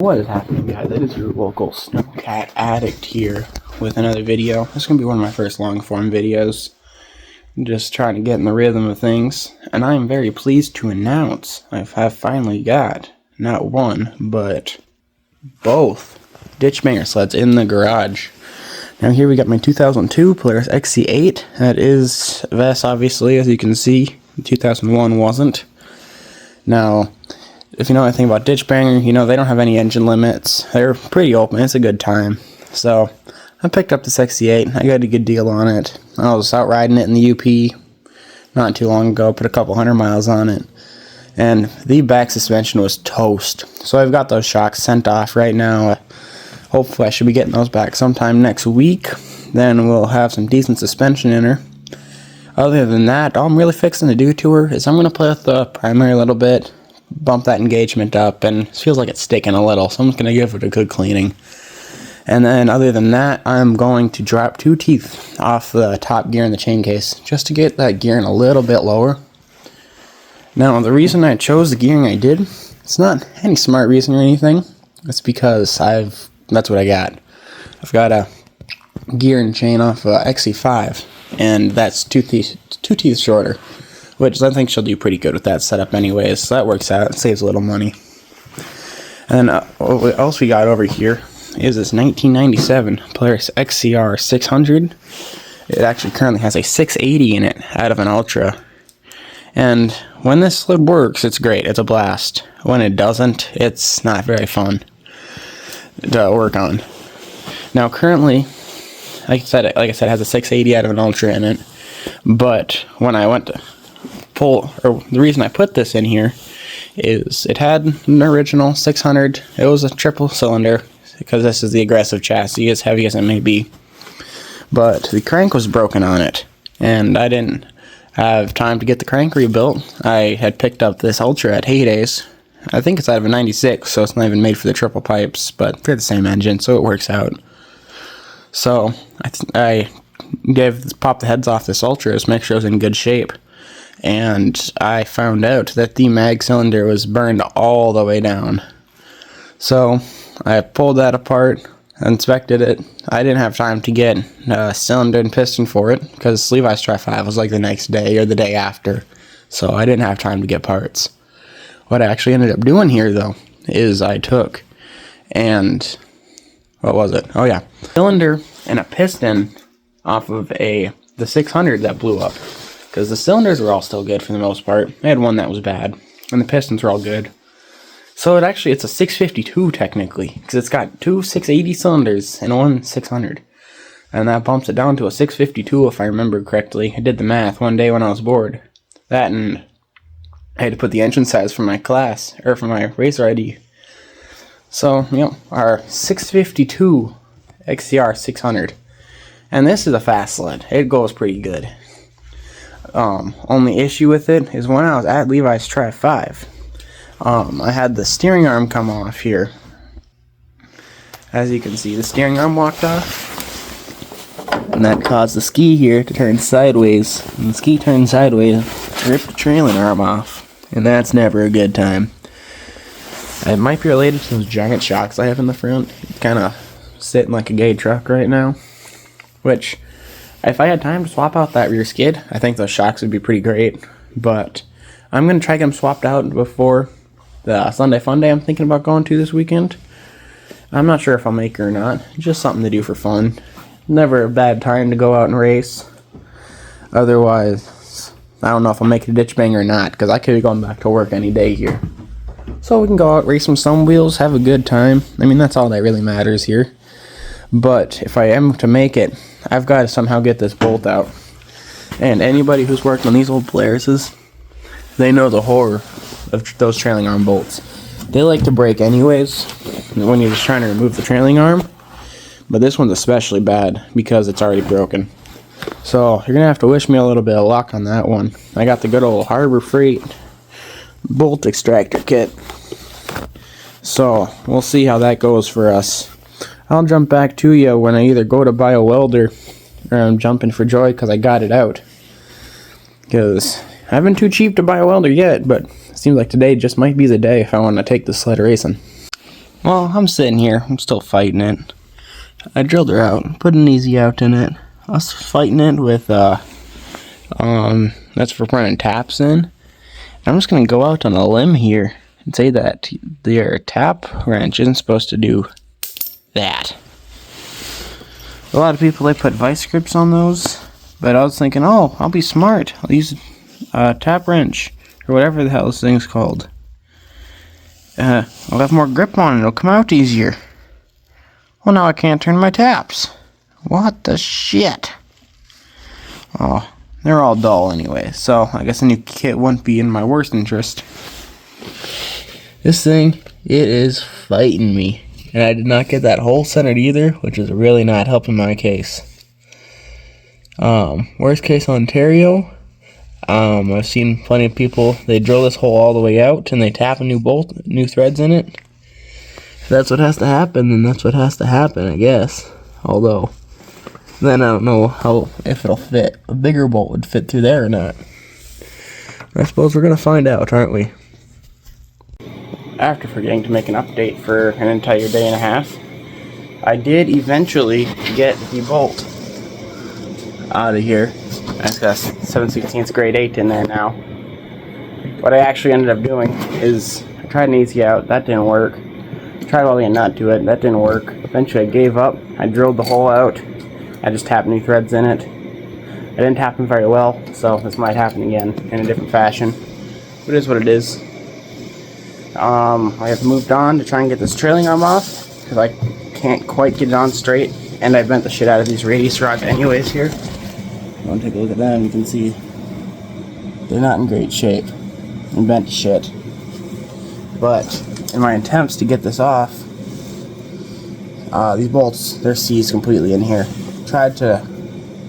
What is happening, guys? It is your local snowcat addict here with another video. This is going to be one of my first long-form videos. I'm just trying to get in the rhythm of things. And I am very pleased to announce I have finally got not one, but both ditchbanger sleds in the garage. Now here we got my 2002 Polaris XC8. That is VES, obviously, as you can see. 2001 wasn't. Now, if you know anything about ditchbanger, you know they don't have any engine limits. They're pretty open. It's a good time. So I picked up this XC8. I got a good deal on it. I was out riding it in the UP not too long ago. Put a couple 100 miles on it. And the back suspension was toast. So I've got those shocks sent off right now. Hopefully I should be getting those back sometime next week. Then we'll have some decent suspension in her. Other than that, all I'm really fixing to do to her is I'm going to play with the primary a little bit. Bump that engagement up, and it feels like it's sticking a little, so I'm just going to give it a good cleaning. And then other than that, I'm going to drop 2 teeth off the top gear in the chain case just to get that gearing a little bit lower. Now, the reason I chose the gearing I did, it's not any smart reason or anything. It's because that's what I got. I've got a gear and chain off XC5, and that's 2 teeth shorter. Which I think she'll do pretty good with that setup anyways, so that works out. It saves a little money. And what else we got over here is this 1997 Polaris XCR 600. It actually currently has a 680 in it out of an Ultra. And when this sled works, it's great. It's a blast. When it doesn't, it's not very fun to work on. Now currently, like I said, it has a 680 out of an Ultra in it. But when I went to the reason I put this in here is it had an original 600. It was a triple cylinder because this is the aggressive chassis, as heavy as it may be. But the crank was broken on it, and I didn't have time to get the crank rebuilt. I had picked up this Ultra at Heydays. I think it's out of a 96, so it's not even made for the triple pipes, but they're the same engine, so it works out. So I popped the heads off this Ultra to make sure it was in good shape. And I found out that the mag cylinder was burned all the way down. So I pulled that apart, inspected it. I didn't have time to get a cylinder and piston for it because Levi's Tri-5 was like the next day or the day after. So I didn't have time to get parts. What I actually ended up doing here though is I took and what was it? Oh yeah, cylinder and a piston off of the 600 that blew up. Because the cylinders were all still good for the most part. I had one that was bad, and the pistons were all good. So it's a 652 technically, because it's got 2 680 cylinders and 1 600. And that bumps it down to a 652 if I remember correctly. I did the math one day when I was bored. That and I had to put the engine size for my class, or for my racer ID. So, our 652 XCR 600. And this is a fast sled. It goes pretty good. Only issue with it is when I was at Levi's Tri-5, I had the steering arm come off here. As you can see, the steering arm walked off, and that caused the ski here to turn sideways. And the ski turned sideways, ripped the trailing arm off, and that's never a good time. It might be related to those giant shocks I have in the front. It's kind of sitting like a gay truck right now, which, if I had time to swap out that rear skid, I think those shocks would be pretty great. But I'm going to try to get them swapped out before the Sunday Fun Day I'm thinking about going to this weekend. I'm not sure if I'll make it or not. Just something to do for fun. Never a bad time to go out and race. Otherwise, I don't know if I'll make it a ditch banger or not, because I could be going back to work any day here. So we can go out, race some stone wheels, have a good time. I mean, that's all that really matters here. But if I am to make it, I've got to somehow get this bolt out. And anybody who's worked on these old Polarises, they know the horror of those trailing arm bolts. They like to break anyways when you're just trying to remove the trailing arm. But this one's especially bad because it's already broken. So you're going to have to wish me a little bit of luck on that one. I got the good old Harbor Freight bolt extractor kit. So we'll see how that goes for us. I'll jump back to you when I either go to buy a welder or I'm jumping for joy because I got it out. Because I haven't been too cheap to buy a welder yet, but it seems like today just might be the day if I want to take the sled racing. Well, I'm sitting here. I'm still fighting it. I drilled her out, put an easy out in it. I was fighting it with, that's for running taps in. I'm just going to go out on a limb here and say that their tap wrench isn't supposed to do that. A lot of people, they put vice grips on those, but I was thinking, oh, I'll be smart. I'll use a tap wrench, or whatever the hell this thing's called. I'll have more grip on it. It'll come out easier. Well, now I can't turn my taps. What the shit? Oh, they're all dull anyway, so I guess a new kit wouldn't be in my worst interest. This thing, it is fighting me. And I did not get that hole centered either, which is really not helping my case. Worst case Ontario, I've seen plenty of people, they drill this hole all the way out and they tap a new bolt, new threads in it. If that's what has to happen, then that's what has to happen, I guess. Although, then I don't know if it'll fit. A bigger bolt would fit through there or not. I suppose we're going to find out, aren't we? After forgetting to make an update for an entire day and a half, I did eventually get the bolt out of here. I've got 7/16 grade 8 in there now. What I actually ended up doing is I tried an easy out, that didn't work. Tried welding a nut to it, that didn't work. Eventually I gave up, I drilled the hole out, I just tapped new threads in it. I didn't tap them very well, so this might happen again in a different fashion. But it is what it is. I have moved on to try and get this trailing arm off, because I can't quite get it on straight, and I bent the shit out of these radius rods anyways here. If you want to take a look at them, you can see they're not in great shape. I'm bent to shit. But in my attempts to get this off, these bolts, they're seized completely in here. Tried to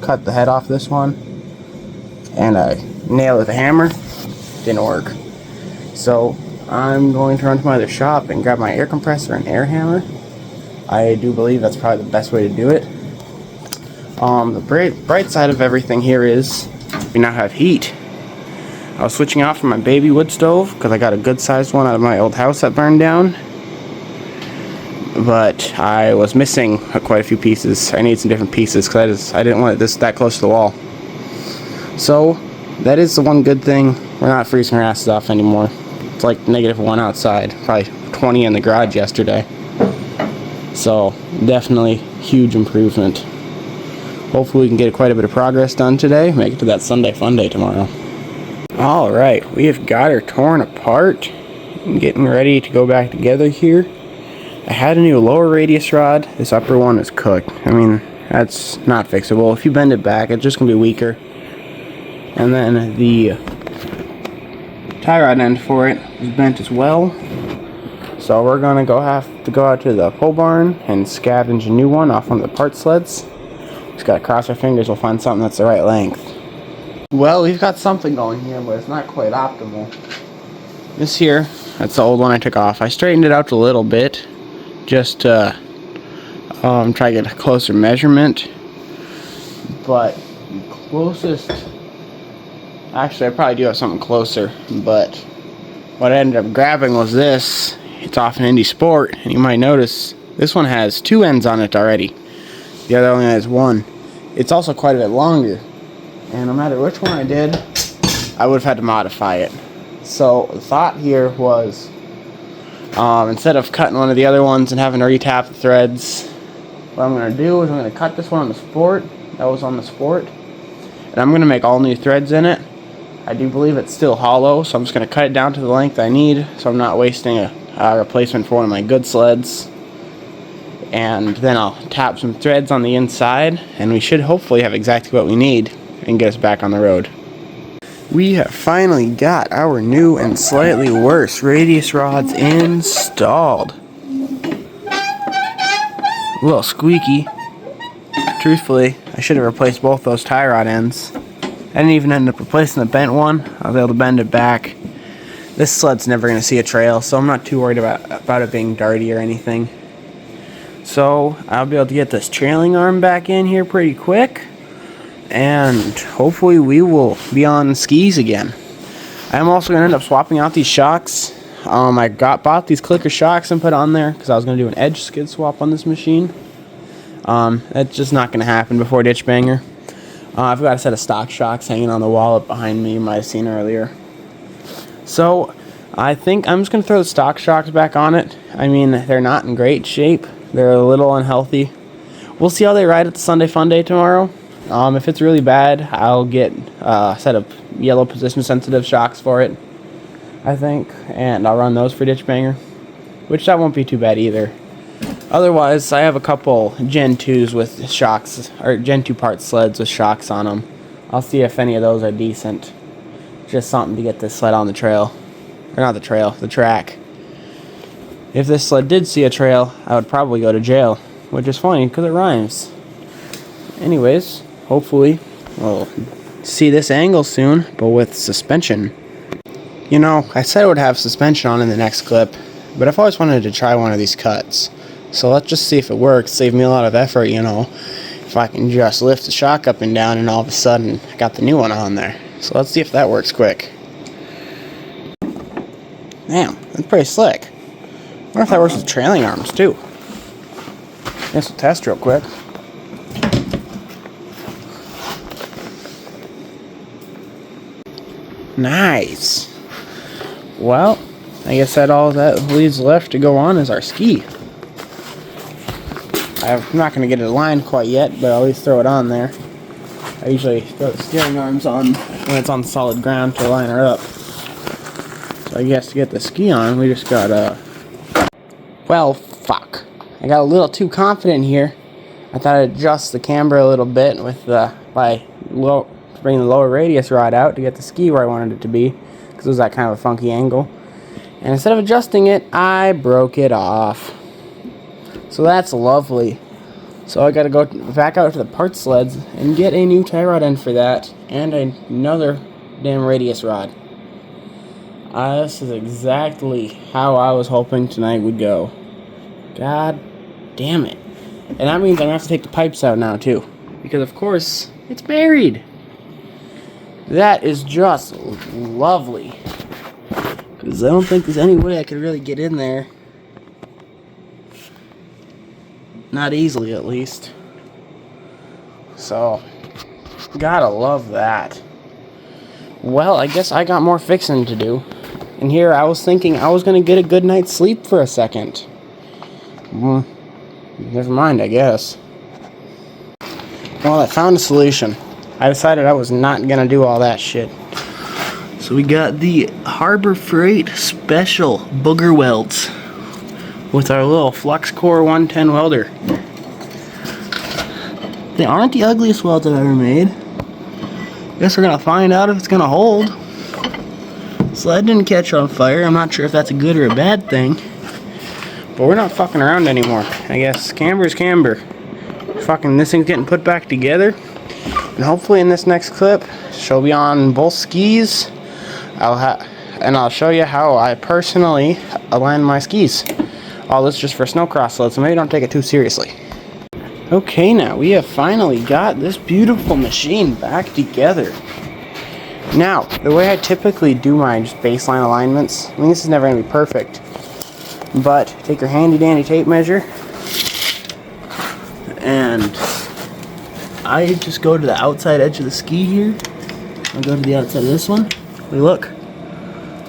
cut the head off this one, and I nailed it with a hammer. Didn't work. So I'm going to run to my other shop and grab my air compressor and air hammer. I do believe that's probably the best way to do it. The bright side of everything here is we now have heat. I was switching out from my baby wood stove because I got a good sized one out of my old house that burned down. But I was missing quite a few pieces. I need some different pieces because I didn't want it that close to the wall. So that is the one good thing. We're not freezing our asses off anymore. It's like -1 outside, probably 20 in the garage yesterday. So definitely huge improvement. Hopefully we can get quite a bit of progress done today. Make it to that Sunday fun day tomorrow. Alright, we have got her torn apart and getting ready to go back together here. I had a new lower radius rod. This upper one is cooked. I mean, that's not fixable. If you bend it back, it's just going to be weaker. And then the tie rod end for it is bent as well. So we're going to have to go out to the pole barn and scavenge a new one off one of the part sleds. Just got to cross our fingers we'll find something that's the right length. Well, we've got something going here, but it's not quite optimal. This here, that's the old one I took off. I straightened it out a little bit, just to try to get a closer measurement. But the closest, actually I probably do have something closer, but what I ended up grabbing was this. It's off an Indie Sport, and you might notice this one has 2 ends on it already. The other only has 1. It's also quite a bit longer. And no matter which one I did, I would have had to modify it. So the thought here was, instead of cutting one of the other ones and having to retap the threads, what I'm going to do is I'm going to cut this one on the Sport. That was on the Sport. And I'm going to make all new threads in it. I do believe it's still hollow, so I'm just going to cut it down to the length I need, so I'm not wasting a replacement for one of my good sleds. And then I'll tap some threads on the inside, and we should hopefully have exactly what we need and get us back on the road. We have finally got our new and slightly worse radius rods installed. A little squeaky. Truthfully, I should have replaced both those tie rod ends. I didn't even end up replacing the bent one. I was able to bend it back. This sled's never going to see a trail, so I'm not too worried about it being darty or anything. So I'll be able to get this trailing arm back in here pretty quick. And hopefully we will be on skis again. I'm also going to end up swapping out these shocks. I bought these clicker shocks and put on there because I was going to do an edge skid swap on this machine. That's just not going to happen before ditchbanger. I've got a set of stock shocks hanging on the wall up behind me, you might have seen earlier. So I think I'm just going to throw the stock shocks back on it. I mean, they're not in great shape. They're a little unhealthy. We'll see how they ride at the Sunday Fun Day tomorrow. If it's really bad, I'll get a set of yellow position sensitive shocks for it, I think, and I'll run those for ditchbanger, which that won't be too bad either. Otherwise, I have a couple Gen 2s with shocks, or Gen 2 part sleds with shocks on them. I'll see if any of those are decent. Just something to get this sled on the trail. Or not the trail, the track. If this sled did see a trail, I would probably go to jail, which is funny because it rhymes. Anyways, hopefully we'll see this angle soon, but with suspension. You know, I said I would have suspension on in the next clip, but I've always wanted to try one of these cuts. So let's just see if it works. Save me a lot of effort, you know, if I can just lift the shock up and down and all of a sudden I got the new one on there. So let's see if that works quick. Damn, that's pretty slick. I wonder if that works with trailing arms too. Guess we'll test real quick. Nice. Well, I guess that all that leaves left to go on is our ski. I'm not going to get it aligned quite yet, but I'll at least throw it on there. I usually throw the steering arms on when it's on solid ground to line her up. So I guess to get the ski on, we just got well, fuck. I got a little too confident here. I thought I'd adjust the camber a little bit with by bringing the lower radius rod out to get the ski where I wanted it to be, because it was that kind of a funky angle. And instead of adjusting it, I broke it off. So that's lovely. So I gotta go back out to the part sleds and get a new tie rod end for that, and another damn radius rod. This is exactly how I was hoping tonight would go. God damn it. And that means I'm gonna have to take the pipes out now too, because of course it's buried. That is just lovely, because I don't think there's any way I could really get in there. Not easily, at least. So, gotta love that. Well, I guess I got more fixing to do. And here I was thinking I was gonna get a good night's sleep for a second. Never mind, I guess. Well, I found a solution. I decided I was not gonna do all that shit. So we got the Harbor Freight Special Booger Welds with our little Flux Core 110 welder. They aren't the ugliest welds I've ever made. Guess we're gonna find out if it's gonna hold. Sled didn't catch on fire. I'm not sure if that's a good or a bad thing. But we're not fucking around anymore. I guess camber's camber. Fucking this thing's getting put back together. And hopefully in this next clip, she'll be on both skis. I'll show you how I personally align my skis. All this just for snowcross sleds, so maybe don't take it too seriously. Okay, now we have finally got this beautiful machine back together. Now, the way I typically do my just baseline alignments, I mean, this is never going to be perfect, but take your handy dandy tape measure, and I just go to the outside edge of the ski here. I'll go to the outside of this one. We look.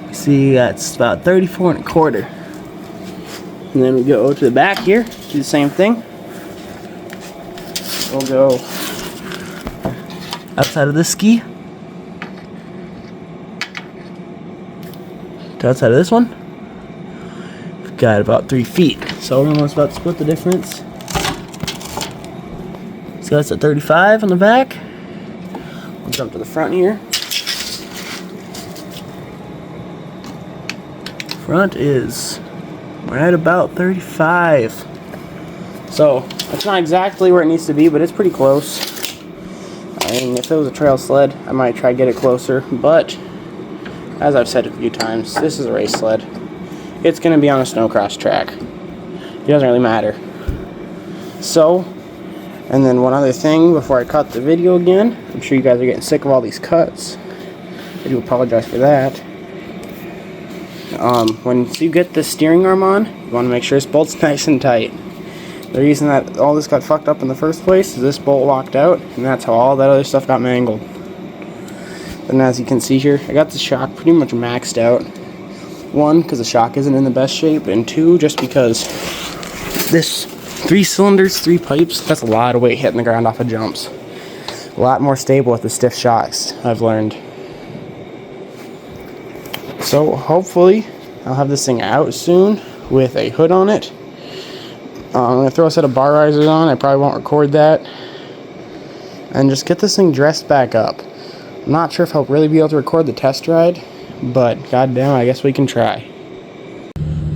You see that's about 34 1/4. And then we go to the back here, do the same thing. We'll go outside of this ski to outside of this one. We've got about 3 feet. So we're almost about to split the difference. So that's at 35 on the back. We'll jump to the front here. Front is right about 35. So it's not exactly where it needs to be, but it's pretty close. I mean, if it was a trail sled, I might try to get it closer, but as I've said a few times, this is a race sled. It's going to be on a snowcross track. It doesn't really matter. So, and then one other thing before I cut the video again, I'm sure you guys are getting sick of all these cuts. I do apologize for that. Once you get the steering arm on, you want to make sure this bolt's nice and tight. The reason that all this got fucked up in the first place is this bolt walked out, and that's how all that other stuff got mangled. And as you can see here, I got the shock pretty much maxed out. One, because the shock isn't in the best shape, and two, just because this 3 cylinders, 3 pipes, that's a lot of weight hitting the ground off of jumps. A lot more stable with the stiff shocks, I've learned. So hopefully I'll have this thing out soon with a hood on it. I'm going to throw a set of bar risers on. I probably won't record that. And just get this thing dressed back up. I'm not sure if I'll really be able to record the test ride, but goddamn, I guess we can try.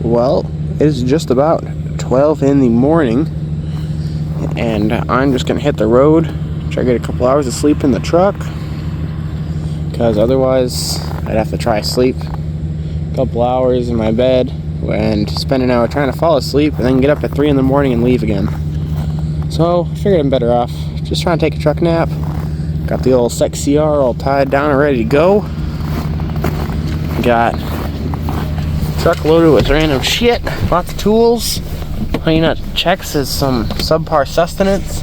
Well, it is just about 12 in the morning, and I'm just going to hit the road, try to get a couple hours of sleep in the truck, because otherwise I'd have to try sleep a couple hours in my bed and spend an hour trying to fall asleep and then get up at 3 in the morning and leave again. So I figured I'm better off just trying to take a truck nap. Got the old XCR all tied down and ready to go. Got truck loaded with random shit, lots of tools. Hanging out checks is some subpar sustenance.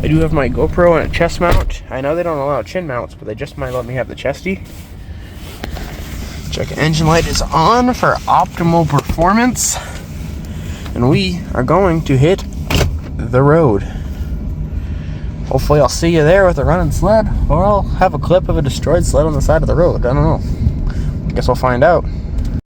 I do have my GoPro and a chest mount. I know they don't allow chin mounts, but they just might let me have the chesty. Check engine light is on for optimal performance. And we are going to hit the road. Hopefully I'll see you there with a running sled, or I'll have a clip of a destroyed sled on the side of the road. I don't know. I guess we'll find out.